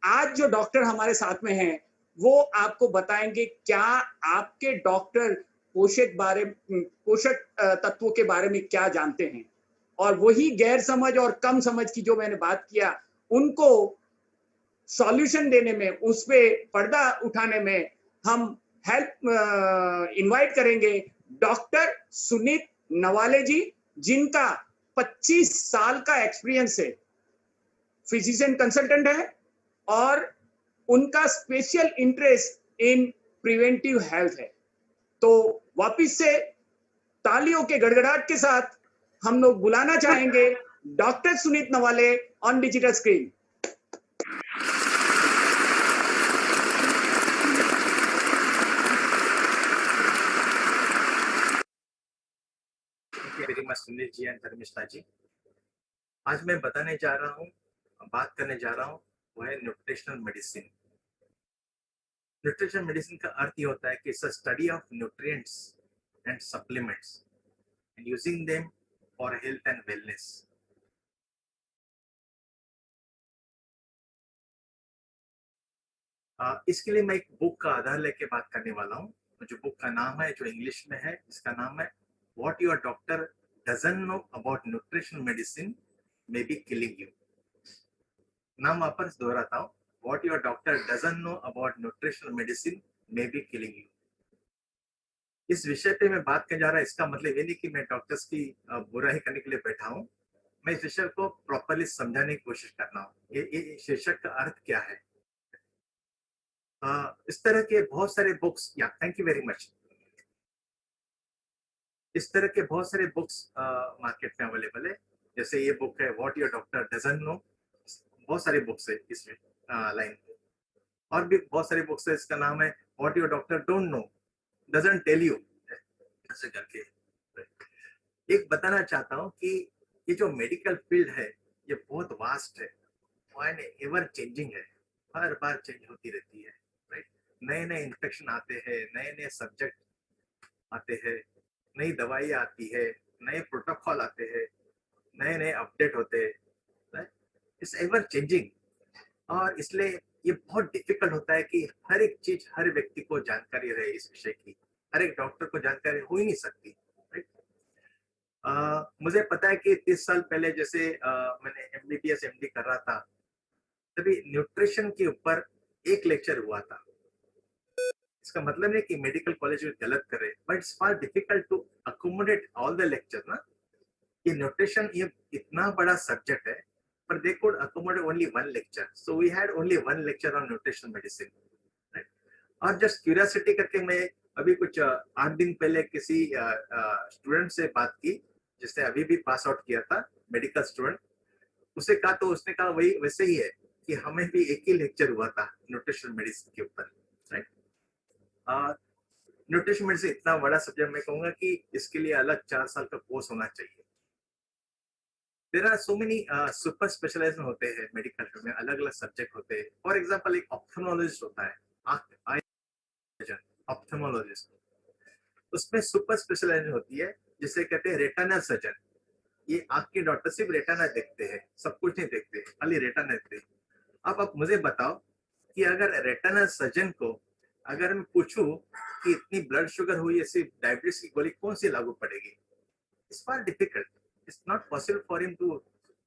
आज जो डॉक्टर हमारे साथ में हैं, वो आपको बताएँगे क्या आपके डॉक्टर पोषक तत्वों के बारे में क्या जानते हैं। और वही गैर समझ और कम समझ की जो मैंने बात किया, उनको सॉल्यूशन देने में, उस पे पर्दा उठाने में हम इनवाइट करेंगे डॉक्टर सुनीत नवाले जी, जिनका 25 साल का एक्सपीरियंस है, फिजिशियन कंसल्टेंट है और उनका special interest in preventive health है। तो वापिस से तालियों के गड़गड़ाहट के साथ हम लोग बुलाना चाहेंगे doctor Sunit Navale on digital screen. Very much Sunil ji and Dharmishtha ji. आज मैं बताने जा रहा हूँ, बात करने जा रहा हूँ, वो है न्यूट्रिशनल मेडिसिन। न्यूट्रिशनल मेडिसिन का अर्थ ये होता है कि it's a study of nutrients and supplements and using them for health and wellness. इसके लिए मैं एक बुक का आधार लेके बात करने वाला हूँ, जो बुक का नाम है, जो इंग्लिश में है, इसका नाम है what your doctor doesn't know about nutritional medicine may be killing you. नाम वापस दोहराता हूँ, what your doctor doesn't know about nutritional medicine may be killing you. इस विषय पे मैं बात करने जा रहा है, इसका मतलब ये नहीं कि मैं डॉक्टर्स की बुराई करने के लिए बैठा हूँ। मैं इस विषय को प्रॉपरली समझाने की कोशिश कर रहा हूँ। ये शीर्षक का अर्थ क्या है। इस तरह के बहुत सारे बुक्स, या थैंक यू वेरी मच, इस तरह के बहुत सारे बुक्स मार्केट में अवेलेबल है। जैसे ये बुक है what your doctor doesn't know, बहुत सारे बुक्स है इसमें लाइन में। और भी बहुत सारे बुक्स है, इसका नाम है what your doctor don't know, doesn't tell you, ऐसे करके। एक बताना चाहता हूँ कि ये जो मेडिकल फील्ड है, ये बहुत वास्ट है एंड एवर चेंजिंग है, हर बार चेंज होती रहती है, राइट। नए नए इन्फेक्शन आते हैं, नए नए सब्जेक्ट आते हैं, नई दवाई आती है, नए प्रोटोकॉल आते हैं, नए नए अपडेट होते हैं, इट्स एवर चेंजिंग। और इसलिए ये बहुत डिफिकल्ट होता है कि हर एक चीज हर व्यक्ति को जानकारी रहे इस विषय की। हर एक डॉक्टर को जानकारी हो ही नहीं सकती, राइट। मुझे पता है कि 30 साल पहले जैसे मैंने एमबीबीएस एमडी कर रहा था, तभी न्यूट्रिशन के ऊपर एक लेक्चर हुआ था। इसका मतलब नहीं कि मेडिकल कॉलेज में गलत करे, but it's far difficult to accommodate all the lecture ना। ये न्यूट्रिशन ये इतना बड़ा सब्जेक्ट है, पर they could accommodate only one lecture, so we had only one lecture on nutrition medicine, right. और जस्ट क्यूरियोसिटी करके मैं अभी कुछ 8 दिन पहले किसी स्टूडेंट से बात की, जिसने अभी भी पास आउट किया था, मेडिकल स्टूडेंट। उसे कहा तो उसने कहा वही वैसे ही है कि हमें भी एक ही लेक्चर हुआ था न्यूट्रिशन मेडिसिन के ऊपर, राइट। न्यूट्रिशन मेडिसिन इतना बड़ा सब्जेक्ट, मैं कहूंगा कि इसके लिए अलग 4 साल का कोर्स होना चाहिए। There are so many super specialization होते हैं मेडिकल फील्ड में, अलग अलग सब्जेक्ट होते हैं। फॉर एग्जांपल एक ऑप्थेल्मोलॉजिस्ट होता है, आई सर्जन, ऑप्थेल्मोलॉजिस्ट। उसमें सुपर स्पेशलाइजेशन होती है, जिसे कहते हैं रेटिना सर्जन। ये आंख के डॉक्टर सिर्फ रेटिना देखते हैं, सब कुछ नहीं देखते, खाली रेटिना देखते हैं। अब आप मुझे बताओ कि अगर रेटिना सर्जन को अगर मैं पूछूं कि इतनी ब्लड शुगर हुई है, सिर्फ डायबिटीज की गोली कौन सी लागू पड़ेगी, it's for difficult, it's not possible for him to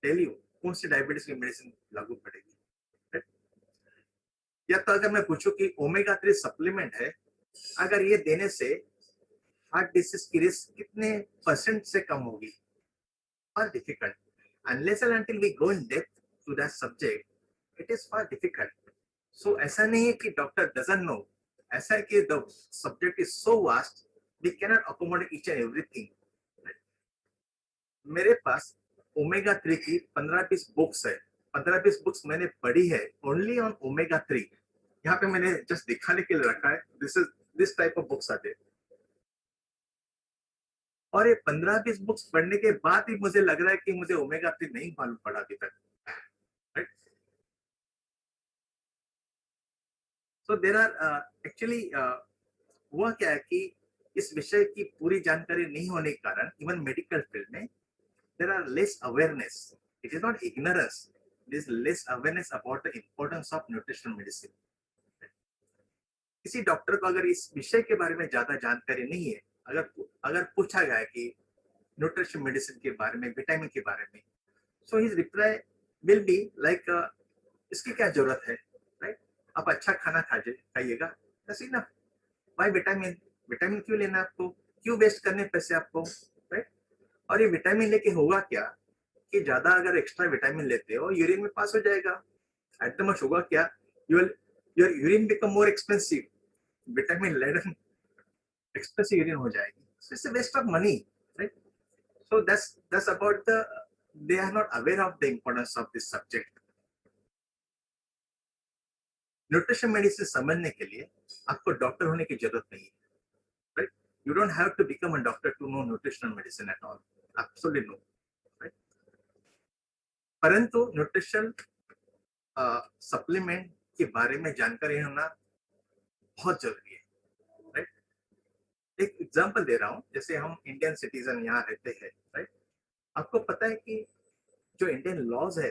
tell you कौन सी डायबिटीज की मेडिसिन लागू पड़ेगी, right? या तो अगर मैं पूछूं कि ओमेगा 3 सप्लीमेंट है, अगर ये देने से हार्ट डिसीज की रिस्क कितने परसेंट से कम होगी, far difficult. Unless and until we go in depth to that subject, it is far difficult. So ऐसा नहीं है कि डॉक्टर doesn't know, ऐसा है कि the subject is so vast, we cannot accommodate each and everything. मेरे पास omega 3 की 15-20 books है, 15-20 बुक्स मैंने पढ़ी है ओनली ऑन ओमेगा 3। यहाँ पे मैंने जस्ट दिखाने के लिए रखा है, दिस टाइप ऑफ बुक्स आते हैं। और ये 15-20 बुक्स पढ़ने के बाद ही मुझे लग रहा है कि मुझे ओमेगा 3 नहीं मालूम पड़ा अभी तक, right. So there are actually हुआ क्या है कि इस विषय की पूरी जानकारी नहीं होने के कारण इवन मेडिकल फील्ड में there are less awareness. It is not ignorance, there is less awareness about the importance of nutritional medicine. किसी डॉक्टर को अगर इस विषय के बारे में ज्यादा जानकारी नहीं है, अगर अगर पूछा गया कि न्यूट्रिशन मेडिसिन के बारे में, विटामिन के बारे में, so his reply will be like इसकी क्या जरूरत है, राइट? आप अच्छा खाना खाइएगा, that's enough. Why vitamin? Vitamin क्यों लेना आपको? क्यों वेस्ट करने पैसे आपको, राइट? और ये विटामिन लेके होगा क्या कि ज्यादा अगर एक्स्ट्रा विटामिन लेते हो यूरिन में पास हो जाएगा। एट द मोस्ट होगा क्या, your urine become more expensive, vitamin laden expensive urine हो जाएगी। So it's a waste of money, right? So that's about the, they are not aware of the importance of this subject. Nutrition medicine समझने के लिए आपको doctor होने की जरूरत नहीं है, right? You don't have to become a doctor to know nutritional medicine at all, absolutely no, right? परंतु न्यूट्रिशन सप्लीमेंट के बारे में जानकारी होना बहुत जरूरी है, राइट? एक एग्जांपल दे रहा हूं, जैसे हम इंडियन सिटीजन यहाँ रहते हैं, राइट? आपको पता है कि जो इंडियन लॉज है,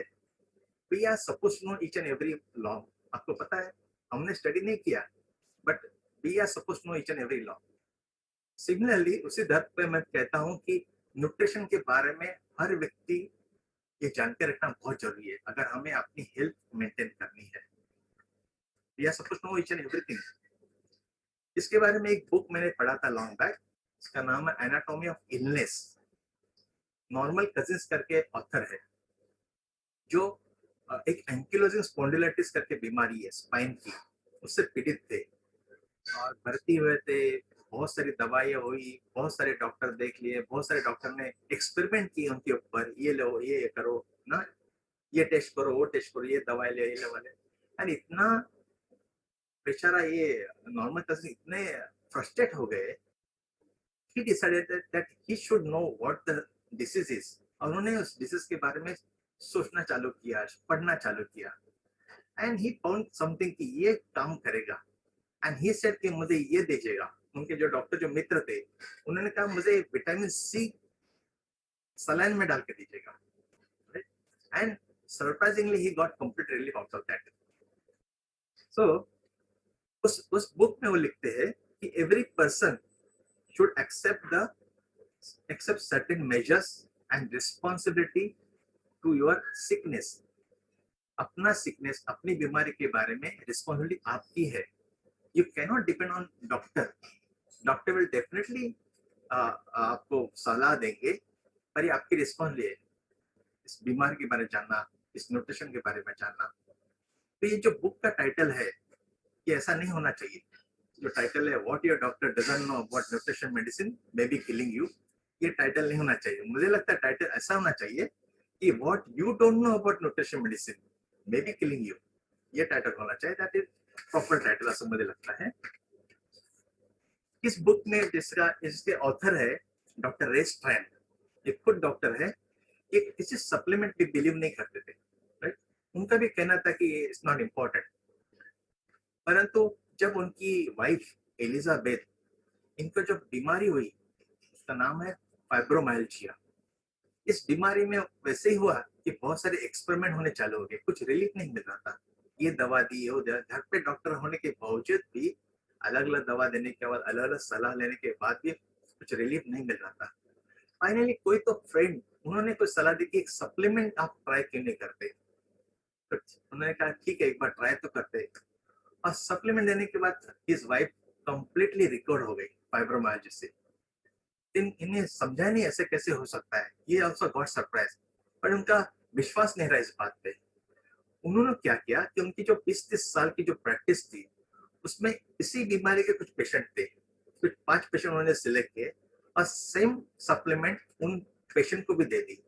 we are suppose to know each and every law. आपको पता है, हमने स्टडी नहीं किया, but we are suppose to know each and every law. Similarly उसी धर्म पे मैं कहता हूं कि न्यूट्रिशन के बारे में हर व्यक्ति ये जानकर रखना बहुत जरूरी है अगर हमें अपनी हेल्थ मेंटेन करनी है। We are suppose to know each and everything. इसके बारे में एक बुक मैंने पढ़ा था लॉन्ग बैक, इसका नाम है anatomy of illness. Normal cousins करके ऑथर है, जो एक एंकिलोजिंग स्पॉन्डिलाइटिस करके बीमारी है स्पाइन की, उससे पीड़ित थे और भर्ती हुए थे। बहुत सारी दवाइयाँ हुई, बहुत सारे डॉक्टर देख लिए, बहुत सारे डॉक्टर ने एक्सपेरिमेंट किए उनके ऊपर, ये लो, ये करो ना, ये टेस्ट करो, वो टेस्ट करो, ये दवाई ले, ये वाले। एंड इतना बेचारा ये नॉर्मल कजिन इतने फ्रस्ट्रेट हो गए, he decided that he should know what the disease is, और उन्होंने उस डिसीज के बारे में सोचना चालू किया, पढ़ना चालू किया, एंड ही फाउंड समथिंग कि ये काम करेगा, एंड ही सेड कि मुझे ये दीजिएगा। उनके जो डॉक्टर जो मित्र थे, उन्होंने कहा मुझे विटामिन सी सलाइन में डाल के दीजिएगा, and surprisingly he got complete relief out of that. So उस बुक में वो लिखते हैं कि every person should accept certain measures and responsibility to your sickness. अपना सिकनेस, अपनी बीमारी के बारे में रिस्पॉन्सिबिलिटी आपकी है। You cannot depend on doctor. Doctor will definitely आपको सलाह देंगे, पर ये आपकी रिस्पॉन्सिबिलिटी है इस बीमारी के बारे में जानना, इस न्यूट्रिशन के बारे में जानना। तो ये जो बुक का टाइटल है, ये ऐसा नहीं होना चाहिए। जो टाइटल है what your doctor doesn't know about nutrition medicine may be killing you, ये टाइटल नहीं होना चाहिए। मुझे लगता है टाइटल ऐसा होना चाहिए कि what you don't know about nutrition medicine may be killing you, ये टाइटल होना चाहिए। दैट इज प्रॉपर टाइटल, ऐसा मुझे लगता है। इस बुक में इसके ऑथर है डॉक्टर रे स्ट्रैंड, एक खुद डॉक्टर है, ये किसी सप्लीमेंट भी बिलीव नहीं करते थे, राइट? उनका भी कहना था कि इट्स नॉट इम्पोर्टेंट। परंतु जब उनकी वाइफ एलिजाबेथ, इनको जब बीमारी हुई, उसका नाम है फाइब्रोमाइल्जिया, इस बीमारी में वैसे ही हुआ कि बहुत सारे एक्सपेरिमेंट होने चालू हो गए, कुछ रिलीफ नहीं मिल रहा था। ये दवा दी, वो घर पे डॉक्टर होने के बावजूद भी, अलग अलग दवा देने के बाद, अलग अलग सलाह लेने के बाद भी कुछ रिलीफ नहीं मिल रहा था। फाइनली कोई तो फ्रेंड, उन्होंने कोई सलाह दी कि एक सप्लीमेंट आप ट्राई क्यों नहीं करते। तो उन्होंने कहा ठीक है, एक बार ट्राई तो करते। और सप्लीमेंट देने के बाद हिज वाइफ कंप्लीटली रिकवर हो गई फाइब्रोमाइल्जिया से। इन्हें समझा नहीं ऐसे कैसे हो सकता है, ये ऑल्सो गॉट सरप्राइज, पर उनका विश्वास नहीं रहा इस बात पे। उन्होंने क्या किया कि उनकी जो 20-30 साल की जो प्रैक्टिस थी, उसमें इसी बीमारी के कुछ पेशेंट थे, कुछ 5 पेशेंट उन्होंने सिलेक्ट किए और सेम सप्लीमेंट उन पेशेंट को भी दे दी।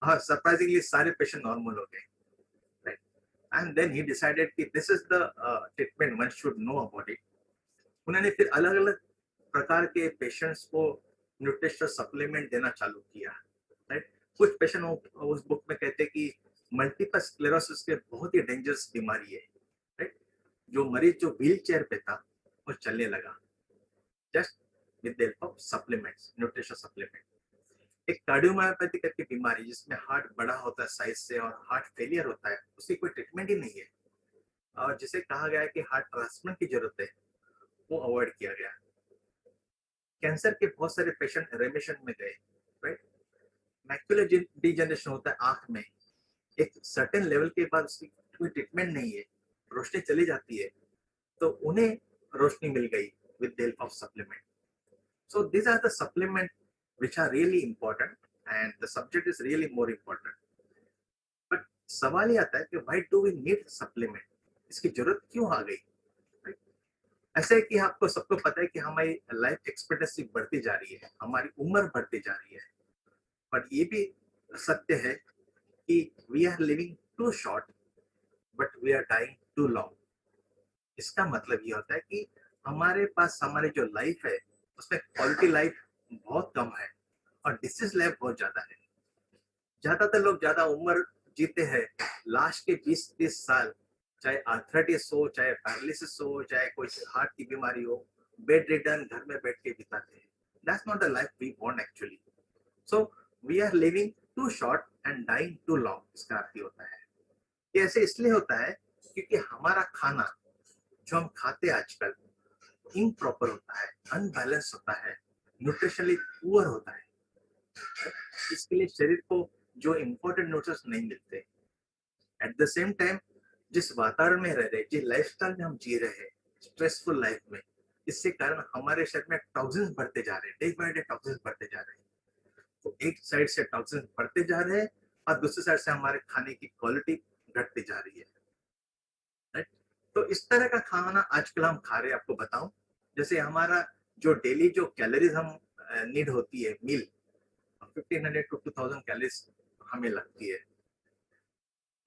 हाँ, सरप्राइजिंगली सारे पेशेंट नॉर्मल हो गए, right? And then he decided कि this is the treatment one should know about it. उन्होंने फिर अलग अलग प्रकार के पेशेंट्स को न्यूट्रिशन सप्लीमेंट देना चालू किया, राइट? कुछ पेशेंट उस बुक में कहते हैं कि मल्टीपल स्क्लेरोसिस के बहुत ही डेंजरस बीमारी है, राइट? जो मरीज जो व्हील चेयर पे था वो चलने लगा, just with the help of supplements, nutrition supplement. एक कार्डियोमायोपैथी करके बीमारी जिसमें हार्ट बड़ा होता है साइज से और हार्ट फेलियर होता है, उसकी कोई ट्रीटमेंट ही नहीं है, और जिसे कहा गया है कि हार्ट ट्रांसप्लांट की जरूरत है, वो अवॉइड किया गया। कैंसर के बहुत सारे पेशेंट रेमिशन में गए, राइट। मैक्युलर डिजनरेशन होता है आंख में, एक सर्टेन लेवल के बाद उसकी कोई ट्रीटमेंट नहीं है, रोशनी चली जाती है, तो उन्हें रोशनी मिल गई with the help of supplement. So these are the supplement which are really important and the subject is really more important. But सवाल ये आता है कि why do we need supplement? इसकी जरूरत क्यों आ गई? Right? ऐसा है कि आपको सबको पता है कि हमारी लाइफ एक्सपेक्टेंसी बढ़ती जा रही है, हमारी उम्र बढ़ती जा रही है, बट ये भी सत्य है कि we are living too short but we are dying too long. इसका मतलब ये होता है कि हमारे पास हमारी जो लाइफ है उसमें क्वालिटी लाइफ बहुत कम है और डिसीज लाइफ बहुत ज्यादा है। ज्यादातर लोग ज्यादा उम्र जीते हैं, लास्ट के 20-30 साल, चाहे आर्थराइटिस हो, चाहे पैरालिसिस हो, चाहे कोई हार्ट की बीमारी हो, बेड रिटर्न घर में बैठ के बिताते हैं। That's not the life we want actually. So we are living too short and dying too long. इसका अर्थ होता है कि ऐसे इसलिए होता है क्योंकि हमारा खाना जो हम खाते हैं आजकल इम्प्रॉपर होता है, अनबैलेंस होता है, न्यूट्रिशनली पुअर होता है। इसके लिए शरीर को जो इम्पोर्टेंट न्यूट्रिएंट्स नहीं मिलते। एट द सेम टाइम जिस वातावरण में रह रहे, जिस लाइफस्टाइल में हम जी रहे हैं, स्ट्रेसफुल लाइफ में, इससे कारण हमारे शरीर में टॉक्सिन्स बढ़ते जा रहे हैं, डे बाय डे टॉक्सिन्स बढ़ते जा रहे हैं। तो एक साइड से टॉक्सिन्स बढ़ते जा रहे हैं और दूसरी साइड से हमारे खाने की क्वालिटी घटती जा रही है, राइट। तो इस तरह का खाना आजकल हम खा रहे हैं। आपको बताऊं, जैसे हमारा जो डेली जो कैलोरीज हम नीड होती है मील, 1500 to 2000 कैलोरीज हमें लगती है।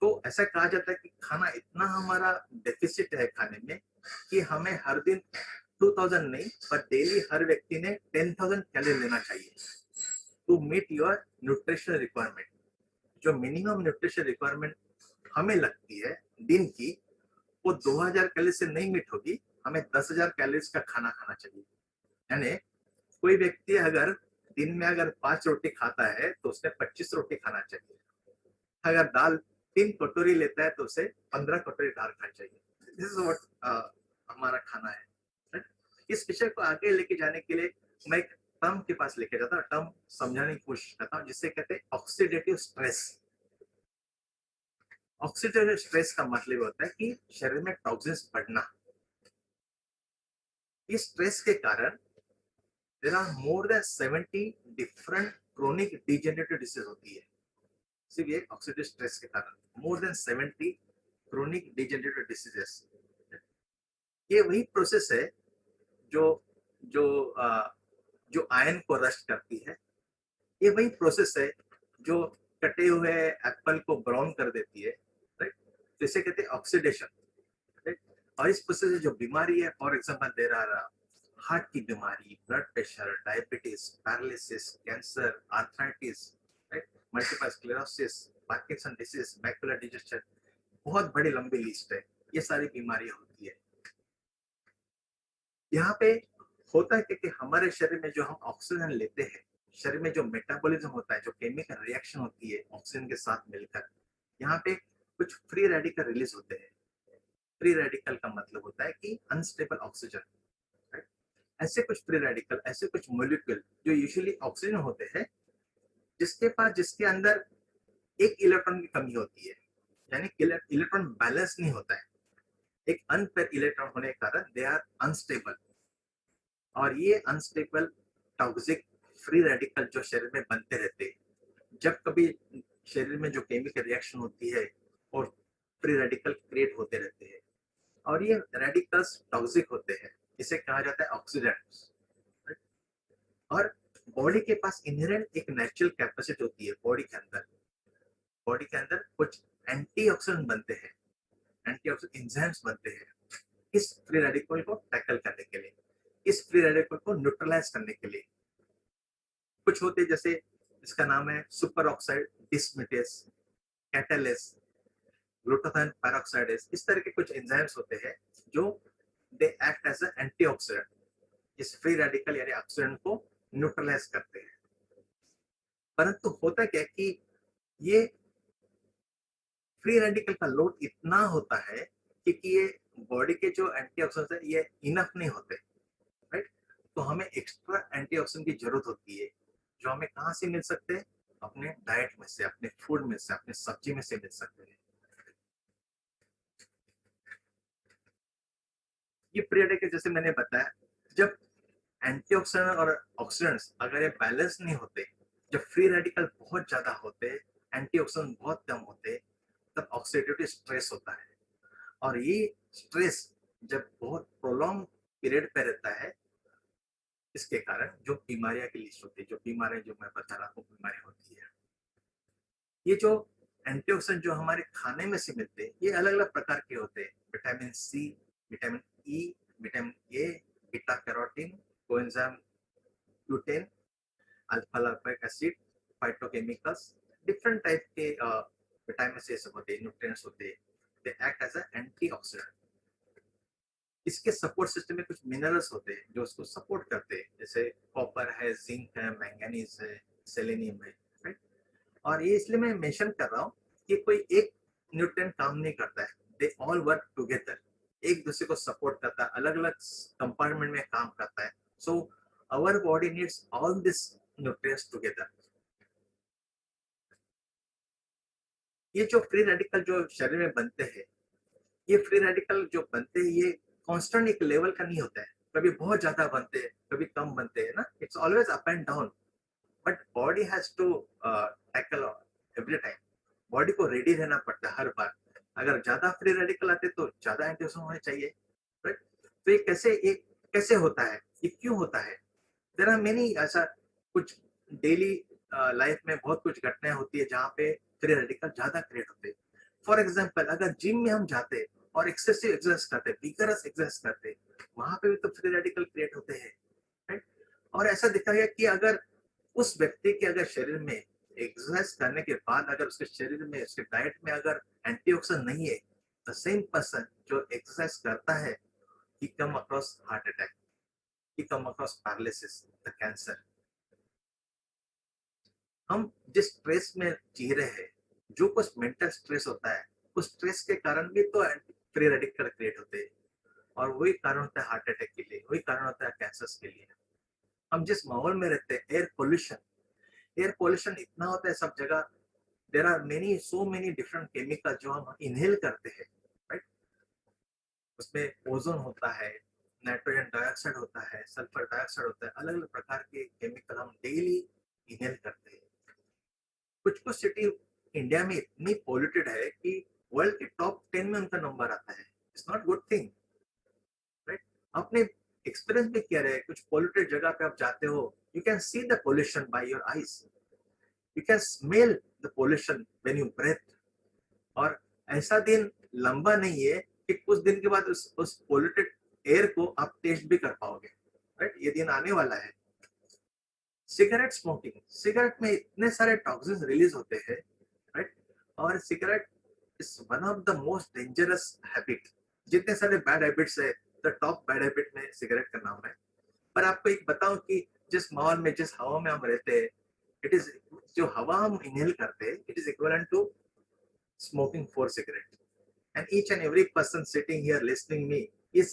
तो ऐसा कहा जाता है कि खाना इतना हमारा डेफिसिट है खाने में कि हमें हर दिन 2000 नहीं पर डेली हर व्यक्ति ने 10,000 कैलोरी लेना चाहिए to meet your nutritional requirement. जो मिनिमम न्यूट्रिशन रिक्वायरमेंट हमें लगती है दिन की, वो 2000 कैलोरी से नहीं मीट होगी। हमें 10,000 कैलोरीज का खाना खाना चाहिए। यानी कोई व्यक्ति अगर दिन में अगर 5 रोटी खाता है तो उसने 25 रोटी खाना चाहिए। अगर दाल 3 कटोरी लेता है तो उसे 15 कटोरी दाल खानी चाहिए। दिस इज व्हाट हमारा खाना है, right? इस विषय को आगे लेके जाने के लिए मैं एक टर्म के पास लेके जाता हूँ, टर्म समझाने की कोशिश करता हूँ, जिससे कहते हैं ऑक्सीडेटिव स्ट्रेस। ऑक्सीडेटिव स्ट्रेस का मतलब होता है कि शरीर में टॉक्सिन्स बढ़ना। इस स्ट्रेस के कारण there are more than 70 different chronic degenerative disease होती है। सिर्फ ये ऑक्सीडेटिव स्ट्रेस के कारण more than 70 chronic degenerative diseases. ये वही प्रोसेस है जो जो जो आयन को रस्ट करती है। ये वही प्रोसेस है जो कटे हुए एप्पल को ब्राउन कर देती है, राइट। तो इसे कहते हैं ऑक्सीडेशन, राइट। और इस प्रोसेस से जो बीमारी है, for example there are heart की बीमारी, blood pressure, diabetes, paralysis, cancer, arthritis, right, multiple sclerosis, Parkinson disease, macular disease, बहुत बड़ी लंबी लिस्ट है। ये सारी बीमारियां होती है। यहाँ पे होता है कि हमारे शरीर में जो हम ऑक्सीजन लेते हैं, शरीर में जो मेटाबॉलिज्म होता है, जो केमिकल रिएक्शन होती है ऑक्सीजन के साथ मिलकर, यहाँ पे कुछ फ्री रेडिकल रिलीज होते हैं। फ्री रेडिकल का मतलब होता है कि अनस्टेबल ऑक्सीजन, राइट। ऐसे कुछ फ्री रेडिकल, ऐसे कुछ मॉलिक्यूल जो यूजुअली ऑक्सीजन होते हैं, जिसके अंदर एक इलेक्ट्रॉन की कमी होती है, यानी इलेक्ट्रॉन बैलेंस नहीं होता है। एक अनपेयर इलेक्ट्रॉन होने के कारण दे आर अनस्टेबल। और ये अनस्टेबल टॉक्सिक फ्री रेडिकल जो शरीर में बनते रहते हैं, जब कभी शरीर में जो केमिकल रिएक्शन होती है और फ्री रेडिकल क्रिएट होते रहते हैं, और ये रेडिकल्स टॉक्सिक होते हैं। इसे कहा जाता है ऑक्सीडेंट्स। और बॉडी के पास इनहेरेंट एक नेचुरल कैपेसिटी होती है। बॉडी के अंदर कुछ एंटीऑक्सीडेंट बनते हैं, एंटीऑक्सीडेंट एंजाइम्स बनते हैं इस फ्री रेडिकल को टैकल करने के लिए, इस फ्री रेडिकल को न्यूट्रलाइज करने के लिए। कुछ होते जैसे इसका नाम है super oxide dismutase, catalase, glutathione peroxidase. इस तरह के कुछ एंजाइम्स होते हैं जो they act as an antioxidant, इस फ्री रेडिकल यानी ऑक्सीडेंट को न्यूट्रलाइज करते हैं। परंतु होता क्या है कि ये फ्री रेडिकल का लोड इतना होता है क्योंकि ये बॉडी के जो एंटीऑक्सीडेंट्स है ये इनफ नहीं होते, राइट? तो हमें एक्स्ट्रा एंटीऑक्सीडेंट की जरूरत होती है, जो हमें कहाँ से मिल सकते हैं? अपने डाइट में से, अपने फूड में से, अपने सब्जी में से मिल सकते हैं। ये फ्री रेडिकल जैसे मैंने बताया, जब एंटीऑक्सीडेंट और ऑक्सीडेंट्स अगर ये बैलेंस नहीं होते, जब फ्री रेडिकल बहुत ज्यादा होते, एंटीऑक्सीडेंट बहुत कम होते, तब ऑक्सीडेटिव स्ट्रेस होता है। और ये स्ट्रेस जब बहुत प्रोलॉन्ग पीरियड पे रहता है, इसके कारण जो बीमारियां की लिस्ट होती है, जो बीमारियां जो मैं बता रहा हूँ बीमारी होती है, ये जो एंटीऑक्सीडेंट जो हमारे खाने में से मिलते हैं, ये अलग अलग प्रकार के होते हैं। Vitamin C, vitamin E, vitamin A, beta carotene, coenzyme Q10, alpha lipoic acid, phytochemicals, different type के विटामिन से सब होते हैं, न्यूट्रिएंट्स होते हैं। They act as a antioxidant. इसके सपोर्ट सिस्टम में कुछ मिनरल्स होते हैं जो उसको सपोर्ट करते हैं, जैसे कॉपर है, जिंक है, मैंगनीज है, सेलेनियम है, राइट? और ये इसलिए मैं मेंशन कर रहा हूँ कि कोई एक न्यूट्रिएंट काम नहीं करता है, दे ऑल वर्क टुगेदर, एक दूसरे को सपोर्ट करता है, अलग अलग कंपार्टमेंट में काम करता है। So our body needs all this nutrients together. ये जो फ्री रेडिकल जो शरीर में बनते हैं, ये फ्री रेडिकल जो बनते हैं, ये कांस्टेंट एक लेवल का नहीं होता है, कभी बहुत ज्यादा बनते हैं, कभी कम बनते हैं ना, it's always up and down. But body has to tackle every time, body को रेडी रहना पड़ता है हर बार। अगर ज्यादा फ्री रेडिकल आते तो ज्यादा एंटीऑक्सीडेंट होने चाहिए, राइट? तो ये कैसे होता है, ये क्यों होता है? देयर आर मेनी, ऐसा कुछ डेली लाइफ में बहुत कुछ घटनाएं होती है जहाँ पे फ्री रेडिकल ज्यादा क्रिएट होते हैं। फॉर एग्जाम्पल, अगर जिम में हम जाते और एक्सेसिव एक्सरसाइज करते, विगरस एक्सरसाइज करते, वहां पे भी तो फ्री रेडिकल क्रिएट होते हैं, राइट? और ऐसा देखा गया कि अगर उस व्यक्ति के अगर शरीर में एक्सरसाइज करने के बाद अगर उसके शरीर में, उसके डाइट में अगर एंटीऑक्सीडेंट नहीं है, द सेम पर्सन जो एक्सरसाइज करता है, he come across heart attack, he come across paralysis, the cancer। हम जिस स्ट्रेस में जी रहे हैं, जो कुछ मेंटल स्ट्रेस होता है, उस स्ट्रेस के कारण भी तो फ्री रेडिकल क्रिएट होते हैं, और वही कारण होता है हार्ट अटैक के लिए, वही कारण होता है कैंसर के लिए। हम जिस माहौल में रहते हैं, एयर पोल्यूशन इतना होता है सब जगह, there are many, so many different chemical जो हम इनहेल करते हैं, राइट? उसमें ओजोन होता है, नाइट्रोजन डाइऑक्साइड होता है, सल्फर डाइऑक्साइड होता है, अलग अलग प्रकार के केमिकल हम डेली इनहेल करते हैं। कुछ कुछ सिटी इंडिया में इतनी पॉल्यूटेड है कि वर्ल्ड के टॉप 10 में उनका नंबर आता है। It's not good thing, right? आपने एक्सपीरियंस भी किया है, कुछ पॉल्यूटेड जगह पे आप जाते हो, you can see the pollution by your eyes, you can smell the pollution when you breathe. और ऐसा दिन लंबा नहीं है कि कुछ दिन के बाद उस पोल्यूटेड एयर को आप टेस्ट भी कर पाओगे, राइट? ये दिन आने वाला है। सिगरेट स्मोकिंग, सिगरेट में इतने सारे टॉक्सिन्स रिलीज होते हैं, राइट? और cigarette is one of the most dangerous habit. जितने सारे बैड हैबिट्स है, द टॉप बैड हैबिट में सिगरेट का नाम है। पर आपको एक बताऊं कि जिस माहौल में, जिस हवा में हम रहते हैं, इट इज, जो हवा हम इनहेल करते हैं, it is equivalent to smoking 4 cigarettes, and each and every person sitting here listening me is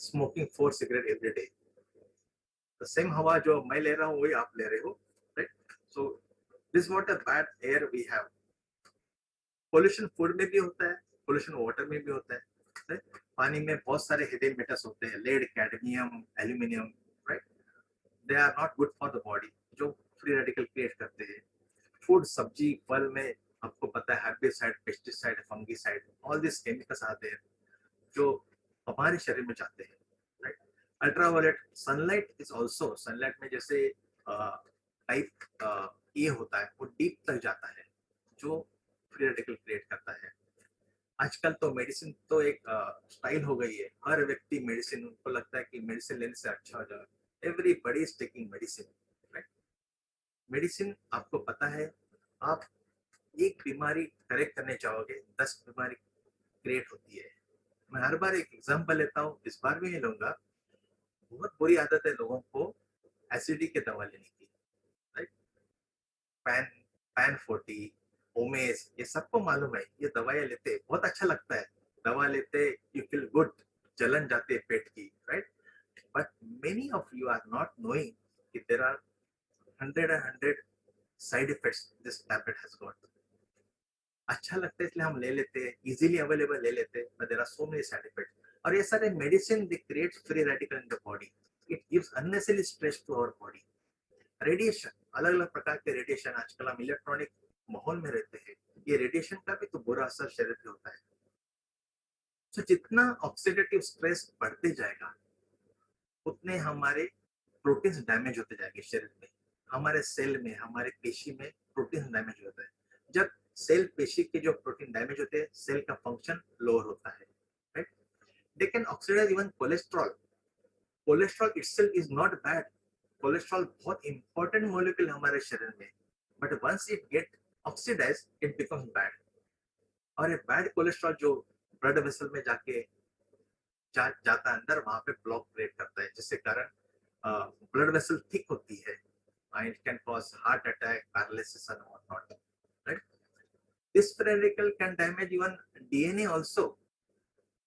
smoking 4 cigarettes every day। the same हवा जो मैं ले रहा हूँ वही आप ले रहे हो, right? So this is what a bad air we have। Pollution food में भी होता है, पोल्यूशन वाटर में भी होता है, right? पानी में बहुत सारे हेवी मेटल्स होते हैं, lead, cadmium, aluminium, right? They are not good for the body, जो फ्री रेडिकल क्रिएट करते हैं। फूड, सब्जी, फल में आपको पता है herbicide, pesticide, fungicide, all this chemicals आते हैं जो हमारे शरीर में जाते हैं, right? Ultraviolet sunlight is also, sunlight में जैसे टाइप ये होता है, वो डीप तक जाता है, जो फ्री रेडिकल क्रिएट करता है। आजकल तो मेडिसिन तो एक स्टाइल हो गई है, हर व्यक्ति मेडिसिन, उनको लगता है कि मेडिसिन लेने से अच्छा हो जाए। Everybody is taking medicine, right? Medicine, आपको पता है, आप एक बीमारी करेक्ट करने चाहोगे, 10 बीमारी क्रिएट होती है। मैं हर बार एक एग्जांपल लेता हूँ, इस बार भी नहीं लूंगा। बहुत बुरी आदत है लोगों को एसिडिटी की दवा लेने की, राइट? पैन पैन 40, ओमेज, ये सबको मालूम है, ये दवाइयाँ लेते बहुत अच्छा लगता है, दवा लेते यू फील गुड, जलन जाती है पेट की, right? But many of you are not knowing कि there are 100 side effects this tablet has got. अच्छा लगता है इसलिए हम ले लेते हैं, इजीली अवेलेबल ले लेते हैं, but there are so many side effects. और ये सारे medicine they create free radical in the body, it gives unnecessary stress to our body. Radiation, अलग अलग प्रकार के रेडिएशन, आजकल हम इलेक्ट्रॉनिक माहौल में रहते हैं, ये रेडिएशन का भी तो बुरा असर शरीर पे होता है। तो जितना ऑक्सीडेटिव स्ट्रेस बढ़ते जाएगा उतने हमारे प्रोटीन्स डैमेज होते जाएंगे शरीर में, हमारे सेल में, हमारे पेशी में प्रोटीन डैमेज होता है। जब सेल पेशी के जो प्रोटीन डैमेज होते हैं, सेल का फंक्शन लोअर होता है, right? They can oxidize even cholesterol. Cholesterol itself is not bad, cholesterol बहुत इंपॉर्टेंट मॉलिक्यूल है हमारे शरीर में, but once it get oxidize it becomes bad. और ये बैड कोलेस्ट्रॉल जो ब्लड वेसल में जाके जाता है अंदर, वहां पे ब्लॉक क्रिएट करता है, जिसके कारण ब्लड वेसल थिक होती है, it can cause heart attack, paralysis and what not, right? This free radical can damage even DNA also,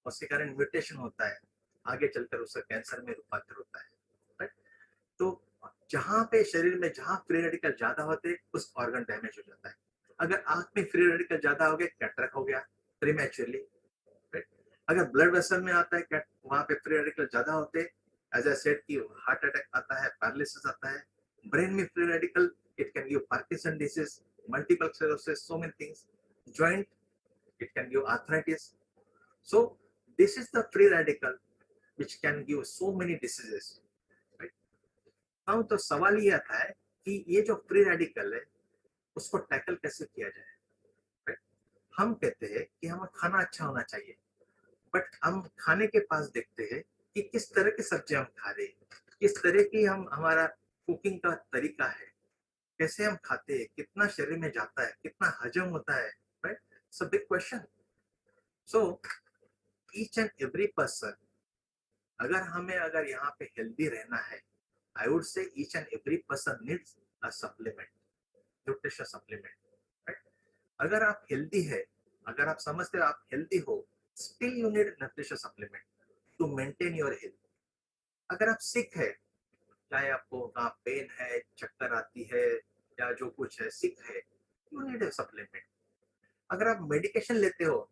उसके कारण म्यूटेशन होता है, आगे चलकर उसका कैंसर में रूपांतर होता है, राइट? तो जहां पे शरीर में जहां फ्री रेडिकल ज्यादा होते उस ऑर्गन डैमेज हो जाता है। अगर आंख में फ्री रेडिकल ज्यादा हो गए, कैटरेक्ट हो गया प्रीमैच्योरली, राइट? अगर ब्लड वेसल में आता है, वहां पे फ्री रेडिकल ज्यादा होते, एज आई सेड कि हार्ट अटैक आता है, पैरालिसिस आता है। ब्रेन में free radical, it can give Parkinson disease, multiple sclerosis, so many things, joint, it can give arthritis. So this is the free radical which can give so many diseases, right? now तो सवाल ये आता है कि ये जो free radical है उसको टैकल कैसे किया जाए, right? हम कहते हैं कि हमें खाना अच्छा होना चाहिए, बट हम खाने के पास देखते हैं कि किस तरह की सब्जी हम खा रहे हैं, किस तरह की हम हमारा कुकिंग का तरीका है, कैसे हम खाते हैं, कितना शरीर में जाता है, कितना हजम होता है, right? It's a big question. So each and every person, अगर यहाँ पे हेल्दी रहना है, I would say each and every person needs a supplement, nutrition supplement, right? अगर आप हेल्दी है, अगर आप समझते हो आप हेल्दी हो, still you need nutrition supplement to maintain your health. अगर आप सिक है, चाहे आपको कहाँ पेन है, चक्कर आती है, या जो कुछ है, सिक है, यू नीड अ सप्लीमेंट। अगर आप मेडिकेशन लेते हो,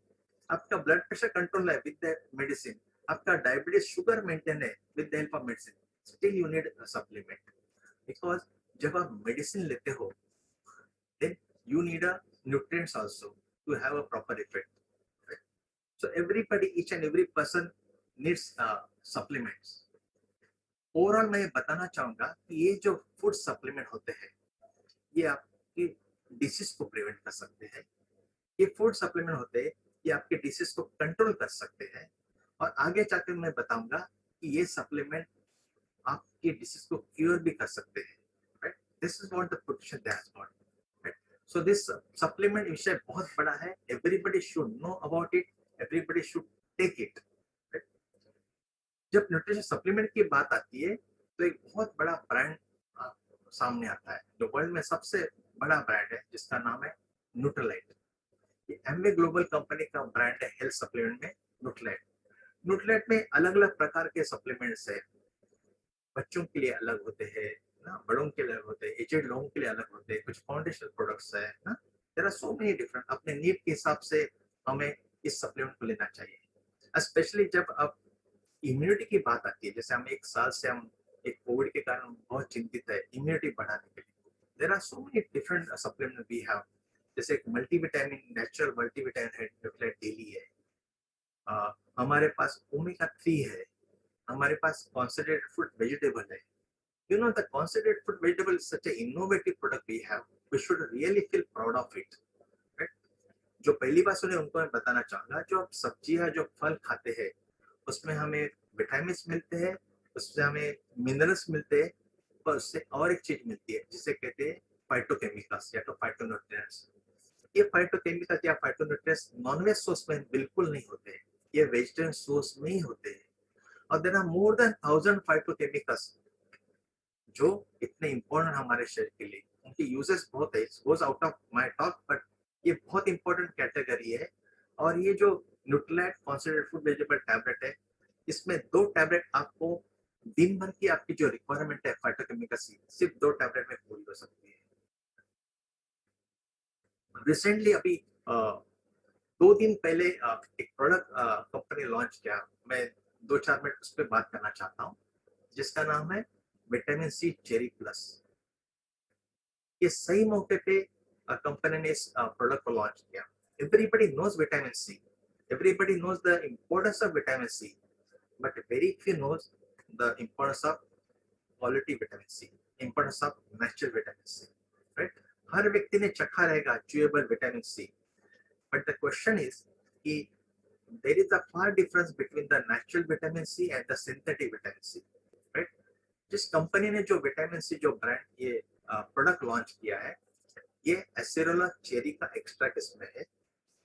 आपका ब्लड प्रेशर कंट्रोल है विद द मेडिसिन, आपका डायबिटीज शुगर मेंटेन है with the help of medicine, still you need a supplement, because जब आप मेडिसिन लेते हो then you need a nutrients also to have a proper effect, right? So everybody, each and every person needs supplements. Overall मैं बताना चाहूंगा कि ये जो फूड सप्लीमेंट होते हैं, ये आपकी डिसीज को प्रिवेंट कर सकते हैं। ये फूड सप्लीमेंट होते हैं, ये आपके डिसीज को कंट्रोल कर सकते हैं, और आगे जाकर मैं बताऊंगा कि ये सप्लीमेंट आपके डिसीज को क्योर भी कर सकते हैं, right? This is what the potential they has got, right? So this supplement विषय बहुत बड़ा है, everybody should know about it, everybody should take it, right? जब न्यूट्रिशन सप्लीमेंट की बात आती है तो एक बहुत बड़ा ब्रांड सामने आता है, जो वर्ल्ड में सबसे बड़ा ब्रांड है, जिसका नाम है न्यूट्रीलाइट। ये एमवे ग्लोबल कंपनी का ब्रांड है हेल्थ सप्लीमेंट में, न्यूट्रीलाइट। न्यूट्रीलाइट में अलग अलग प्रकार के सप्लीमेंट्स है, बच्चों के लिए अलग होते हैं ना, बड़ों के लिए अलग होते हैं, एजेड लोगों के लिए अलग होते हैं, कुछ फाउंडेशनल प्रोडक्ट्स है ना, there are so many different. अपने नीड के हिसाब से हमें इस सप्लीमेंट को लेना चाहिए, स्पेशली जब अब इम्यूनिटी की बात आती है। जैसे हम एक साल से हम एक कोविड के कारण बहुत चिंतित है इम्यूनिटी बढ़ाने के लिए, there are so many different supplement we have. जैसे एक मल्टीविटामिन, नेचुरल मल्टीविटामिन है, न्यूट्रीलाइट डेली है, हमारे पास ओमेगा 3 है, हमारे पास कॉन्सेंट्रेटेड फूड वेजिटेबल है। You know, the concentrated food vegetable is such an innovative product we have. We should really feel proud of it. Right? जो पहली बार सुने उनको मैं बताना चाहूंगा, जो आप सब्जियां, जो फल खाते हैं, उसमें हमें विटामिन मिलते हैं, उससे हमें मिनरल्स मिलते हैं, और उससे और एक चीज मिलती है जिसे कहते हैं फाइटोकेमिकल्स या तो फाइटोन्यूट्रिएंट्स। ये फाइटोकेमिकल्स या फाइटोन्यूट्रिएंट्स नॉनवेज सोर्स में बिल्कुल नहीं होते हैं, ये वेजिटेरियन सोर्स में ही होते हैं। और there are more than 1000 phytochemicals जो इतने इंपॉर्टेंट हमारे शरीर के लिए, उनकी इसके यूजेस बहुत है, goes out of my talk, but ये बहुत इंपॉर्टेंट कैटेगरी है। और ये जो Nutrilite concentrated food vegetable tablet है, इसमें 2 टैबलेट आपको दिन भर की आपकी जो रिक्वायरमेंट है फाइटोकेमिकल से सिर्फ 2 टैबलेट में पूरी हो सकती है। रिसेंटली अभी 2 दिन पहले एक प्रोडक्ट कंपनी लॉन्च किया, मैं 2-4 मिनट उस पर बात करना चाहता हूँ, जिसका नाम है विटामिन सी चेरी प्लस। ये सही मौके पे कंपनी ने इस प्रोडक्ट को लॉन्च किया। Everybody knows vitamin C, everybody knows the importance of vitamin C, but very few knows the importance of quality vitamin C, importance of natural vitamin C, right? हर व्यक्ति ने चखा रहेगा chewable vitamin C, but the question is कि there is a far difference between the natural vitamin C and the synthetic vitamin C, right? जिस company ने जो vitamin C जो brand ये प्रोडक्ट लॉन्च किया है, ये एसेरोला चेरी का एक्सट्रैक्ट इसमें है।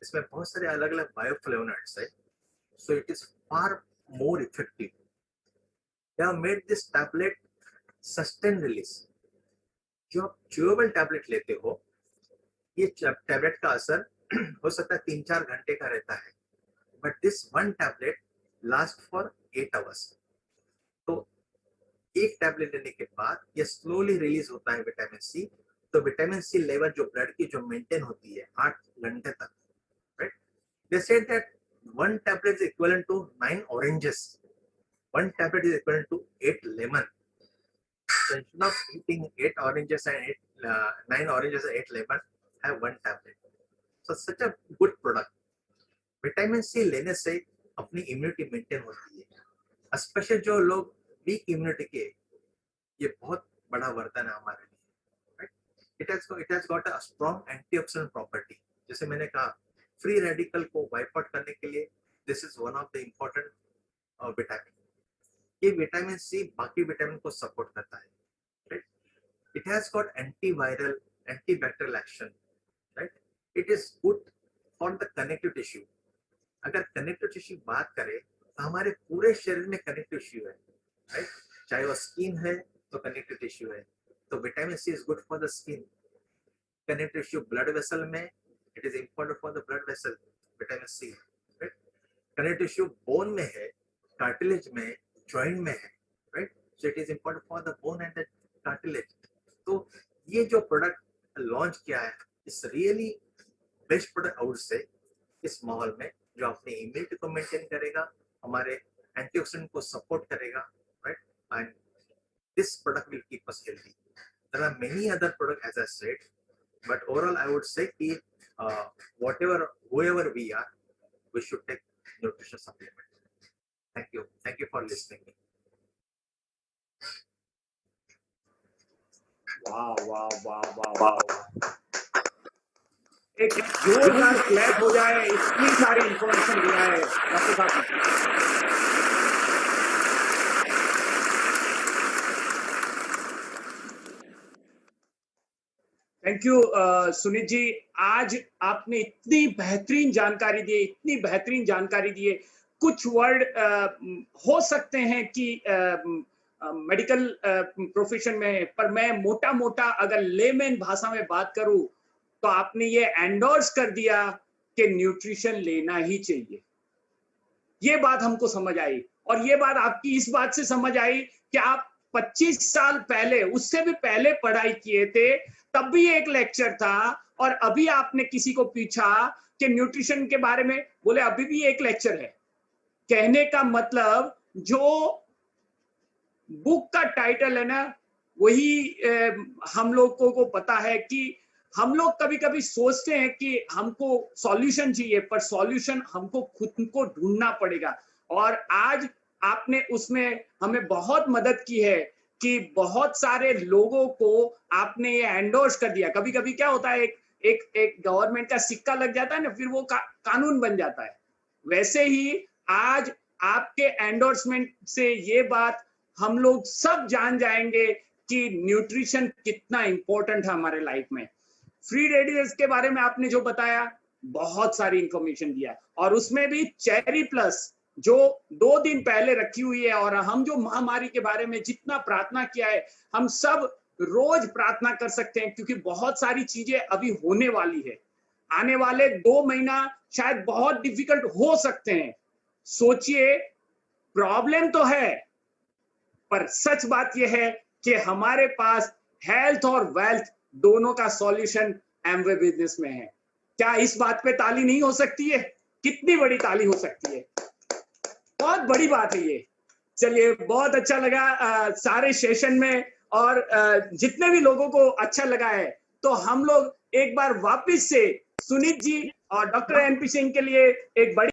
इसमें बहुत सारे अलग अलग बायोफ्लेवोनॉइड्स है, so it is far more effective. They have made this tablet sustained release. जो आप च्यूएबल टैबलेट लेते हो, ये टैबलेट का असर हो सकता है 3-4 घंटे का रहता है, but this one tablet last for 8 hours. तो एक टैबलेट लेने के बाद ये स्लोली रिलीज होता है विटामिन सी, तो विटामिन सी लेवल जो ब्लड की जो मेंटेन होती है 8 घंटे तक, right? They said that one tablet is equivalent to 9 oranges. One tablet is equivalent to 8 lemon. So instead of eating 8 oranges and 9 oranges and 8 lemon, have one tablet. So such a good product. Vitamin C लेने से अपनी immunity maintain होती है, specially जो लोग week immunity के, ये बहुत बड़ा वरदान है हमारे लिए, right? It has got a strong antioxidant property. जैसे मैंने कहा, फ्री रेडिकल को वाइप आउट करने के लिए this is one of the important vitamin. ये विटामिन सी बाकी विटामिन को सपोर्ट करता है, right? It has got antiviral antibacterial action, right? It is good for the connective tissue. अगर कनेक्टिव टिश्यू बात करें तो हमारे पूरे शरीर में कनेक्टिव टिश्यू है, राइट? चाहे वो स्किन है तो कनेक्टिव टिश्यू है, तो vitamin C is good for the skin. Connective tissue blood vessel में, it is important for the blood vessel, vitamin C, right? Connective tissue bone में है, cartilage में, joint में है, right? So it is important for the bone and the cartilage. तो ये जो product launch किया है, इस रियली बेस्ट प्रोडक्ट आउट से इस माहौल में, जो अपनी इम्यूनिटी को मेंटेन करेगा, हमारे एंटीऑक्सीडेंट को सपोर्ट करेगा, right? And this product will keep us healthy. There are many other products as I said, but overall I would say कि whoever we are, we should take nutrition supplement. Thank you for listening. वाह वाह वाह वाह वाह, एक जोरदार clap हो जाए, इतनी सारी इंफॉर्मेशन दिया है डॉक्टर साहब। थैंक यू सुनीत जी, आज आपने इतनी बेहतरीन जानकारी दी, इतनी बेहतरीन जानकारी दी है। कुछ वर्ड हो सकते हैं कि मेडिकल प्रोफेशन में, पर मैं मोटा मोटा अगर लेमैन भाषा में बात करूं तो आपने ये एंडोर्स कर दिया कि न्यूट्रिशन लेना ही चाहिए। ये बात हमको समझ आई, और ये बात आपकी इस बात से समझ आई कि आप 25 साल पहले, उससे भी पहले पढ़ाई किए थे, तब भी एक लेक्चर था, और अभी आपने किसी को पूछा कि न्यूट्रिशन के बारे में, बोले अभी भी एक लेक्चर है। कहने का मतलब जो बुक का टाइटल है ना, वही हम लोगों को पता है कि हम लोग कभी कभी सोचते हैं कि हमको सॉल्यूशन चाहिए, पर सॉल्यूशन हमको खुद को ढूंढना पड़ेगा। और आज आपने उसमें हमें बहुत मदद की है कि बहुत सारे लोगों को आपने ये एंडोर्स कर दिया। कभी कभी क्या होता है, एक गवर्नमेंट का सिक्का लग जाता है ना, फिर वो कानून बन जाता है। वैसे ही आज आपके एंडोर्समेंट से ये बात हम लोग सब जान जाएंगे कि न्यूट्रिशन कितना इंपॉर्टेंट है हमारे लाइफ में। फ्री रेडिकल्स के बारे में आपने जो बताया, बहुत सारी इंफॉर्मेशन दिया, और उसमें भी चेरी प्लस जो 2 दिन पहले रखी हुई है, और हम जो महामारी के बारे में जितना प्रार्थना किया है, हम सब रोज प्रार्थना कर सकते हैं, क्योंकि बहुत सारी चीजें अभी होने वाली है। आने वाले 2 महीना शायद बहुत डिफिकल्ट हो सकते हैं। सोचिए, प्रॉब्लम तो है, पर सच बात यह है कि हमारे पास हेल्थ और वेल्थ दोनों का सॉल्यूशन एमवे बिजनेस में है। क्या इस बात पे ताली नहीं हो सकती है? कितनी बड़ी ताली हो सकती है? बहुत बड़ी बात है ये। चलिए, बहुत अच्छा लगा सारे सेशन में, और जितने भी लोगों को अच्छा लगा है, तो हम लोग एक बार वापस से सुनीत जी और डॉक्टर एनपी सिंह के लिए एक बड़ी